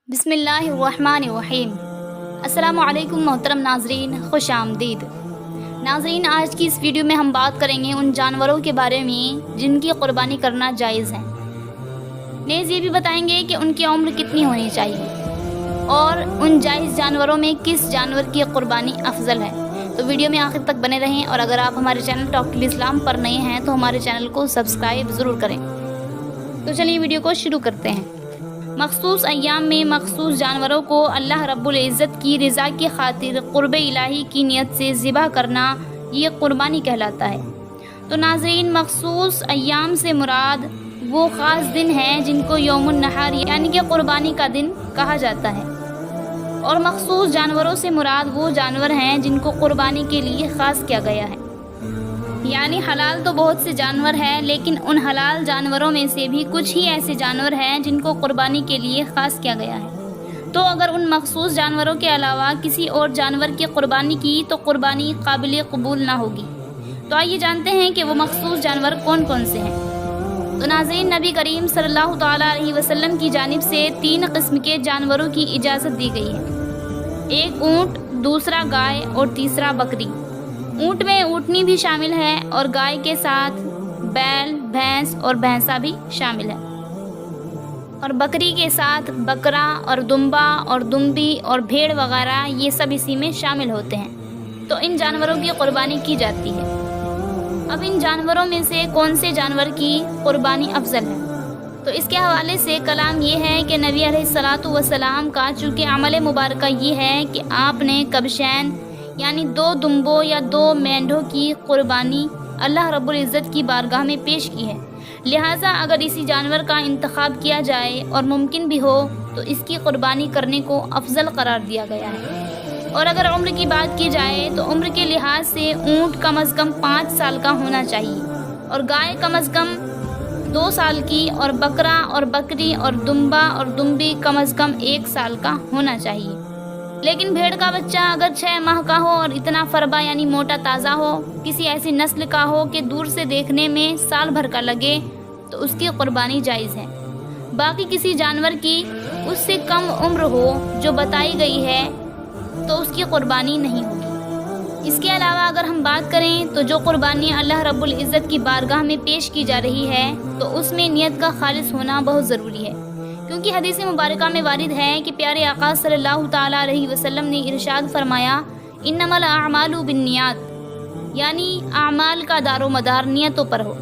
بسم اللہ الرحمن الرحیم۔ السلام علیکم محترم ناظرین، خوش آمدید۔ ناظرین، آج کی اس ویڈیو میں ہم بات کریں گے ان جانوروں کے بارے میں جن کی قربانی کرنا جائز ہے۔ نیز یہ بھی بتائیں گے کہ ان کی عمر کتنی ہونی چاہیے اور ان جائز جانوروں میں کس جانور کی قربانی افضل ہے۔ تو ویڈیو میں آخر تک بنے رہیں، اور اگر آپ ہمارے چینل ٹاک ٹل اسلام پر نئے ہیں تو ہمارے چینل کو سبسکرائب ضرور کریں۔ تو چلیے ویڈیو کو شروع کرتے ہیں۔ مخصوص ایام میں مخصوص جانوروں کو اللہ رب العزت کی رضا کی خاطر قرب الہی کی نیت سے ذبح کرنا یہ قربانی کہلاتا ہے۔ تو ناظرین، مخصوص ایام سے مراد وہ خاص دن ہیں جن کو یوم النحر یعنی کہ قربانی کا دن کہا جاتا ہے، اور مخصوص جانوروں سے مراد وہ جانور ہیں جن کو قربانی کے لیے خاص کیا گیا ہے۔ یعنی حلال تو بہت سے جانور ہیں، لیکن ان حلال جانوروں میں سے بھی کچھ ہی ایسے جانور ہیں جن کو قربانی کے لیے خاص کیا گیا ہے۔ تو اگر ان مخصوص جانوروں کے علاوہ کسی اور جانور کی قربانی کی تو قربانی قابل قبول نہ ہوگی۔ تو آئیے جانتے ہیں کہ وہ مخصوص جانور کون کون سے ہیں۔ تو ناظرین، نبی کریم صلی اللہ تعالیٰ علیہ وسلم کی جانب سے 3 قسم کے جانوروں کی اجازت دی گئی ہے۔ ایک اونٹ، دوسرا گائے اور تیسرا بکری۔ اونٹ میں اونٹنی بھی شامل ہے، اور گائے کے ساتھ بیل، بھینس اور بھینسا بھی شامل ہے، اور بکری کے ساتھ بکرا اور دمبا اور دمبی اور بھیڑ وغیرہ یہ سب اسی میں شامل ہوتے ہیں۔ تو ان جانوروں کی قربانی کی جاتی ہے۔ اب ان جانوروں میں سے کون سے جانور کی قربانی افضل ہے؟ تو اس کے حوالے سے کلام یہ ہے کہ نبی علیہ الصلاۃ والسلام کا چونکہ عمل مبارکہ یہ ہے کہ آپ نے کبشین یعنی 2 دمبوں یا 2 مینڈھوں کی قربانی اللہ رب العزت کی بارگاہ میں پیش کی ہے، لہٰذا اگر اسی جانور کا انتخاب کیا جائے اور ممکن بھی ہو تو اس کی قربانی کرنے کو افضل قرار دیا گیا ہے۔ اور اگر عمر کی بات کی جائے تو عمر کے لحاظ سے اونٹ کم از کم 5 سال کا ہونا چاہیے، اور گائے کم از کم 2 سال کی، اور بکرا اور بکری اور دمبا اور دمبی کم از کم 1 سال کا ہونا چاہیے۔ لیکن بھیڑ کا بچہ اگر 6 ماہ کا ہو اور اتنا فربا یعنی موٹا تازہ ہو، کسی ایسی نسل کا ہو کہ دور سے دیکھنے میں سال بھر کا لگے، تو اس کی قربانی جائز ہے۔ باقی کسی جانور کی اس سے کم عمر ہو جو بتائی گئی ہے تو اس کی قربانی نہیں ہوگی۔ اس کے علاوہ اگر ہم بات کریں تو جو قربانی اللہ رب العزت کی بارگاہ میں پیش کی جا رہی ہے تو اس میں نیت کا خالص ہونا بہت ضروری ہے، کیونکہ حدیث مبارکہ میں وارد ہے کہ پیارے آقا صلی اللہ تعالیٰ علیہ وسلم نے ارشاد فرمایا، انما الاعمال بالنیات، یعنی اعمال کا دار و مدار نیتوں پر ہو،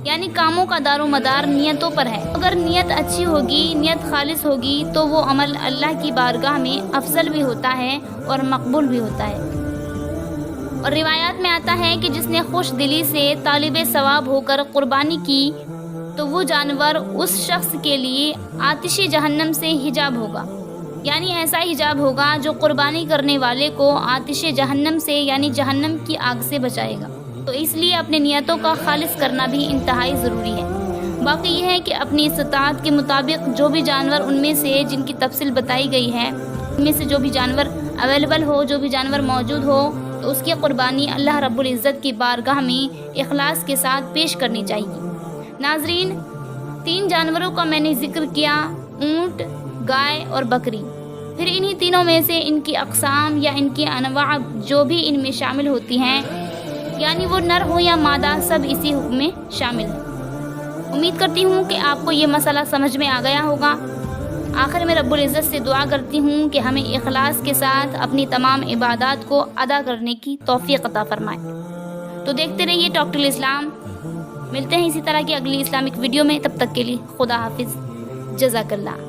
یعنی کاموں کا دار و مدار نیتوں پر ہے۔ اگر نیت اچھی ہوگی، نیت خالص ہوگی تو وہ عمل اللہ کی بارگاہ میں افضل بھی ہوتا ہے اور مقبول بھی ہوتا ہے۔ اور روایات میں آتا ہے کہ جس نے خوش دلی سے طالب ثواب ہو کر قربانی کی تو وہ جانور اس شخص کے لیے آتش جہنم سے حجاب ہوگا، یعنی ایسا حجاب ہوگا جو قربانی کرنے والے کو آتش جہنم سے یعنی جہنم کی آگ سے بچائے گا۔ تو اس لیے اپنے نیتوں کا خالص کرنا بھی انتہائی ضروری ہے۔ باقی یہ ہے کہ اپنی استطاعت کے مطابق جو بھی جانور ان میں سے جن کی تفصیل بتائی گئی ہے ان میں سے جو بھی جانور اویلیبل ہو، جو بھی جانور موجود ہو، تو اس کی قربانی اللہ رب العزت کی بارگاہ میں اخلاص کے ساتھ پیش کرنی چاہیے۔ ناظرین، 3 جانوروں کا میں نے ذکر کیا، اونٹ، گائے اور بکری۔ پھر انہی تینوں میں سے ان کی اقسام یا ان کی انواع جو بھی ان میں شامل ہوتی ہیں، یعنی وہ نر ہو یا مادہ، سب اسی حکم میں شامل ہیں۔ امید کرتی ہوں کہ آپ کو یہ مسئلہ سمجھ میں آ گیا ہوگا۔ آخر میں رب العزت سے دعا کرتی ہوں کہ ہمیں اخلاص کے ساتھ اپنی تمام عبادات کو ادا کرنے کی توفیق عطا فرمائے۔ تو دیکھتے رہیے ٹاک ٹل اسلام۔ ملتے ہیں اسی طرح کی اگلی اسلامک ویڈیو میں، تب تک کے لیے خدا حافظ، جزاک اللہ۔